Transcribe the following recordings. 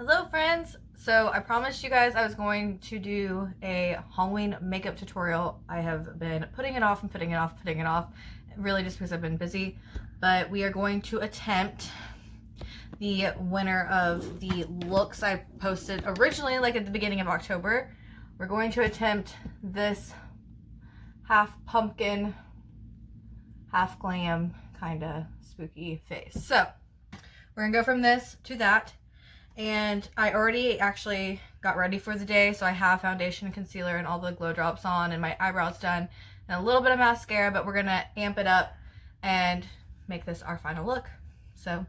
Hello friends! So I promised you guys I was going to do a Halloween makeup tutorial. I have been putting it off and putting it off, really just because I've been busy. But we are going to attempt the winner of the looks I posted originally, like at the beginning of October. We're going to attempt this half pumpkin, half glam, kind of spooky face. So we're gonna go from this to that. And I already actually got ready for the day, so I have foundation and concealer and all the glow drops on and my eyebrows done and a little bit of mascara, but we're gonna amp it up and make this our final look. So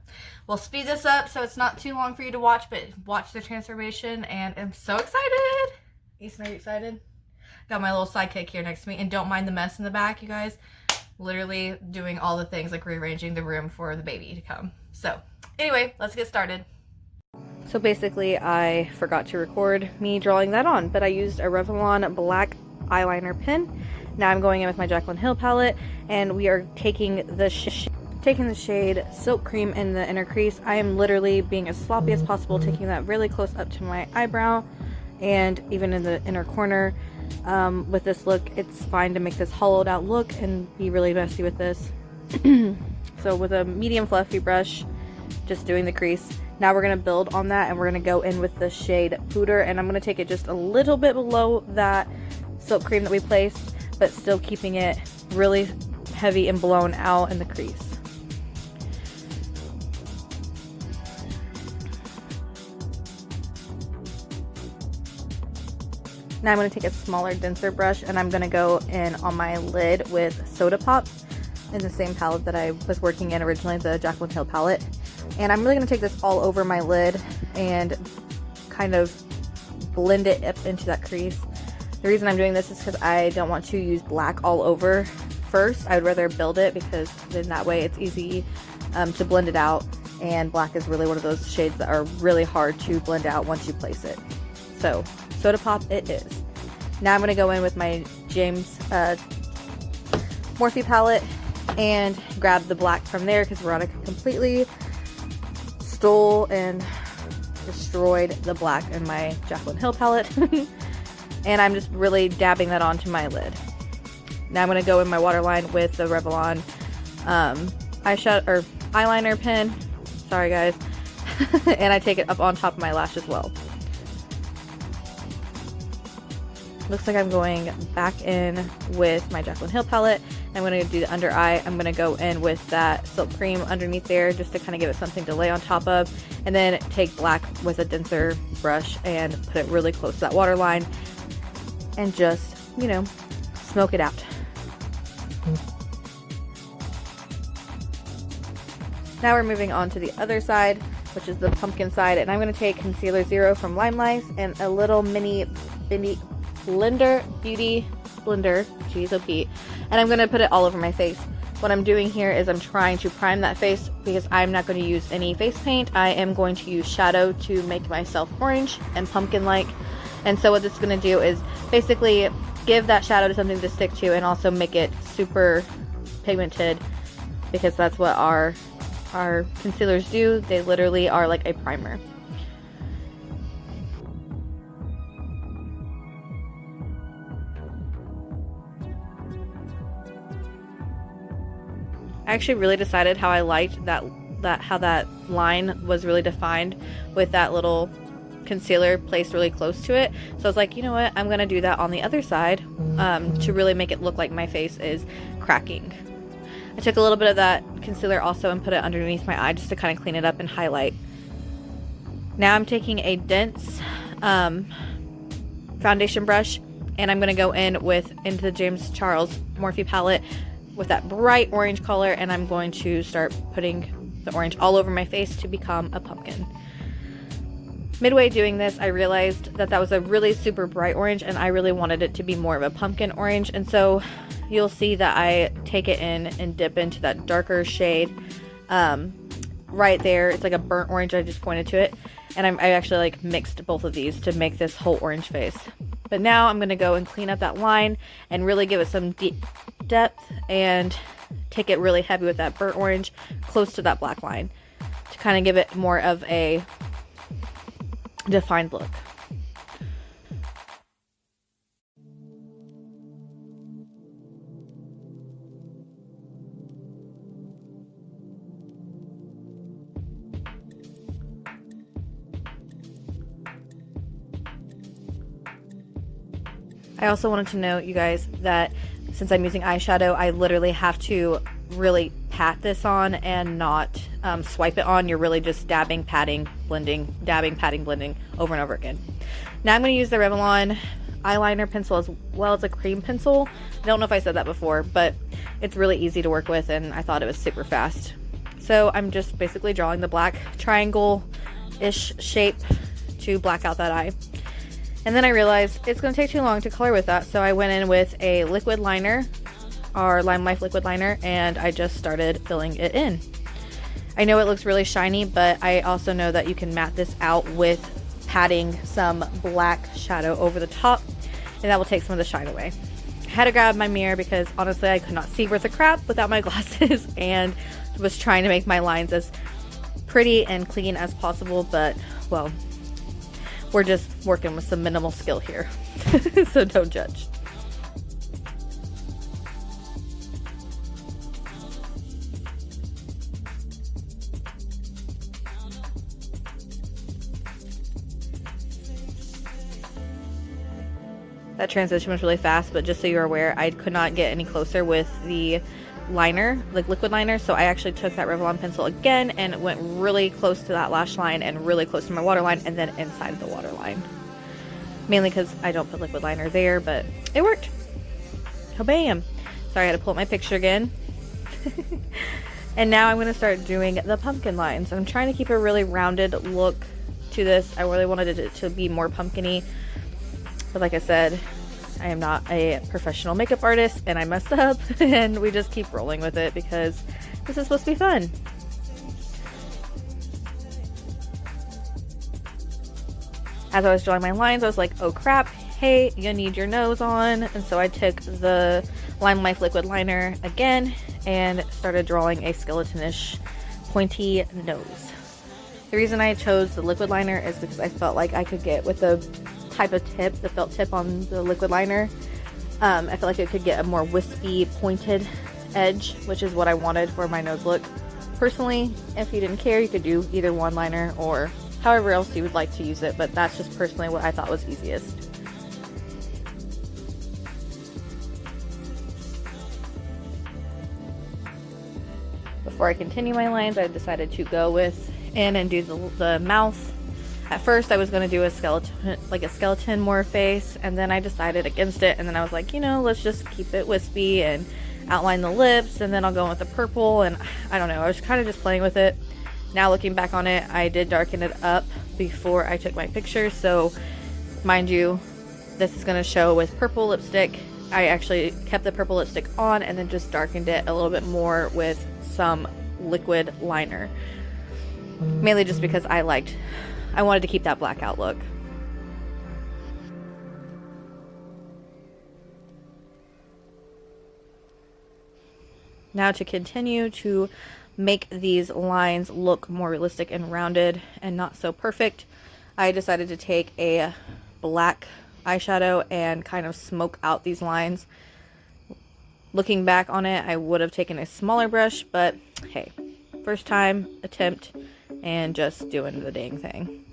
we'll speed this up so it's not too long for you to watch, but watch the transformation, and I'm so excited. Ethan, are you excited? Got my little sidekick here next to me, and don't mind the mess in the back, you guys. Literally doing all the things like rearranging the room for the baby to come. So anyway, let's get started. So basically I forgot to record me drawing that on, but I used a Revlon black eyeliner pen. Now I'm going in with my Jaclyn Hill palette, and we are taking the shade Silk Cream in the inner crease. I am literally being as sloppy as possible, taking that really close up to my eyebrow and even in the inner corner. With this look, it's fine to make this hollowed out look and be really messy with this. So with a medium fluffy brush, just doing the crease. Now we're going to build on that, and we're going to go in with the shade Pooter, and I'm going to take it just a little bit below that Silk Cream that we placed, but still keeping it really heavy and blown out in the crease. Now I'm going to take a smaller, denser brush, and I'm going to go in on my lid with Soda Pop in the same palette that I was working in originally, the Jaclyn Hill palette. And I'm really going to take this all over my lid and kind of blend it up into that crease. The reason I'm doing this is because I don't want to use black all over first. I would rather build it, because then that way it's easy to blend it out. And black is really one of those shades that are really hard to blend out once you place it. So Soda Pop it is. Now I'm going to go in with my James Morphe palette and grab the black from there, because Veronica completely stole and destroyed the black in my Jaclyn Hill palette. And I'm just really dabbing that onto my lid. Now I'm going to go in my waterline with the Revelon eyeliner pen. Sorry guys. And I take it up on top of my lash as well. Looks like I'm going back in with my Jaclyn Hill palette. I'm going to do the under eye. I'm going to go in with that Silk Cream underneath there, just to kind of give it something to lay on top of. And then take black with a denser brush and put it really close to that waterline. And just, you know, smoke it out. Now we're moving on to the other side, which is the pumpkin side. And I'm going to take Concealer Zero from Limelife and a little mini Blender Beauty Blender, geez, oh Pete, and I'm going to put it all over my face. What I'm doing here is I'm trying to prime that face, because I'm not going to use any face paint. I am going to use shadow to make myself orange and pumpkin-like. And so what this is going to do is basically give that shadow to something to stick to, and also make it super pigmented, because that's what our concealers do. They literally are like a primer. I actually really decided how I liked how that line was really defined with that little concealer placed really close to it. So I was like, you know what, I'm gonna do that on the other side to really make it look like my face is cracking. I took a little bit of that concealer also and put it underneath my eye, just to kind of clean it up and highlight. Now I'm taking a dense foundation brush, and I'm gonna go into the James Charles Morphe palette with that bright orange color, and I'm going to start putting the orange all over my face to become a pumpkin. Midway doing this, I realized that was a really super bright orange, and I really wanted it to be more of a pumpkin orange. And so you'll see that I take it in and dip into that darker shade right there. It's like a burnt orange. I just pointed to it, and I actually like mixed both of these to make this whole orange face. But now I'm going to go and clean up that line and really give it some deep depth, and take it really heavy with that burnt orange close to that black line to kind of give it more of a defined look. I also wanted to note, you guys, that since I'm using eyeshadow, I literally have to really pat this on and not swipe it on. You're really just dabbing, patting, blending, dabbing, patting, blending over and over again. Now I'm going to use the Revlon eyeliner pencil as well as a cream pencil. I don't know if I said that before, but it's really easy to work with and I thought it was super fast. So I'm just basically drawing the black triangle-ish shape to black out that eye. And then I realized it's going to take too long to color with that, so I went in with a liquid liner, our Limelife liquid liner, and I just started filling it in. I know it looks really shiny, but I also know that you can matte this out with patting some black shadow over the top, and that will take some of the shine away. I had to grab my mirror because honestly I could not see worth a crap without my glasses, and was trying to make my lines as pretty and clean as possible, but well, we're just working with some minimal skill here, so don't judge. That transition was really fast, but just so you're aware, I could not get any closer with the liner, like liquid liner, so I actually took that Revelon pencil again and went really close to that lash line and really close to my waterline and then inside the waterline. Mainly because I don't put liquid liner there, but it worked. Kabam! Sorry, I had to pull up my picture again. And now I'm going to start doing the pumpkin lines. I'm trying to keep a really rounded look to this. I really wanted it to be more pumpkin-y, but like I said, I am not a professional makeup artist and I messed up, and we just keep rolling with it because this is supposed to be fun. As I was drawing my lines, I was like, oh crap, hey, you need your nose on. And so I took the Limelife liquid liner again and started drawing a skeleton-ish pointy nose. The reason I chose the liquid liner is because I felt like I could get with the type of tip, the felt tip on the liquid liner, I felt like it could get a more wispy pointed edge, which is what I wanted for my nose look. Personally, if you didn't care, you could do either one liner or however else you would like to use it, but that's just personally what I thought was easiest. Before I continue my lines, I decided to go in and do the mouth. At first I was going to do a skeleton more face, and then I decided against it, and then I was like, you know, let's just keep it wispy and outline the lips, and then I'll go in with the purple, and I don't know, I was kind of just playing with it. Now looking back on it, I did darken it up before I took my picture, so mind you, this is going to show with purple lipstick. I actually kept the purple lipstick on and then just darkened it a little bit more with some liquid liner, mainly just because I wanted to keep that blackout look. Now to continue to make these lines look more realistic and rounded and not so perfect, I decided to take a black eyeshadow and kind of smoke out these lines. Looking back on it, I would have taken a smaller brush, but hey, first time attempt and just doing the dang thing.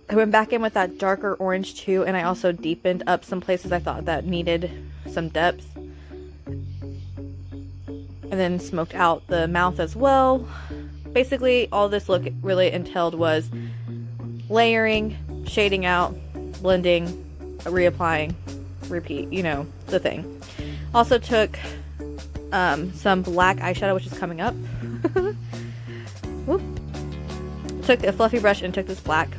I went back in with that darker orange too, and I also deepened up some places I thought that needed some depth. And then smoked out the mouth as well. Basically, all this look really entailed was layering, shading out, blending, reapplying, repeat, you know, the thing. Also took some black eyeshadow, which is coming up. Whoop. Took a fluffy brush and took this black,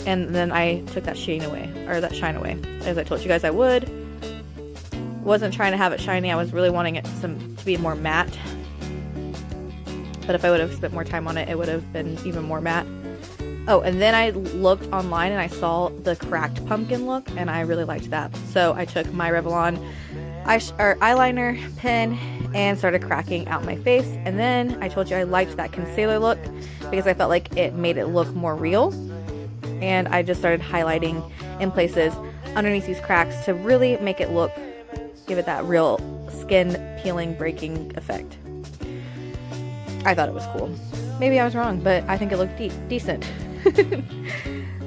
and then I took that shine away, as I told you guys I would. Wasn't trying to have it shiny, I was really wanting it to be more matte. But if I would have spent more time on it, it would have been even more matte. Oh, and then I looked online and I saw the cracked pumpkin look, and I really liked that. So I took my Revelon eyeliner pen and started cracking out my face. And then I told you I liked that concealer look because I felt like it made it look more real. And I just started highlighting in places underneath these cracks to really make it look, give it that real skin peeling, breaking effect. I thought it was cool. Maybe I was wrong, but I think it looked decent.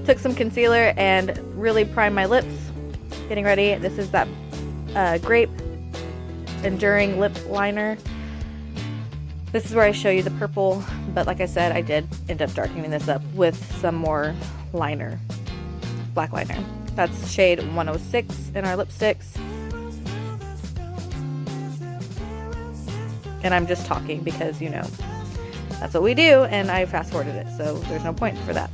Took some concealer and really primed my lips. Getting ready. This is that Grape Enduring Lip Liner. This is where I show you the purple, but like I said, I did end up darkening this up with some more liner, black liner. That's shade 106 in our lipsticks. And I'm just talking because, you know, that's what we do, and I fast forwarded it, so there's no point for that.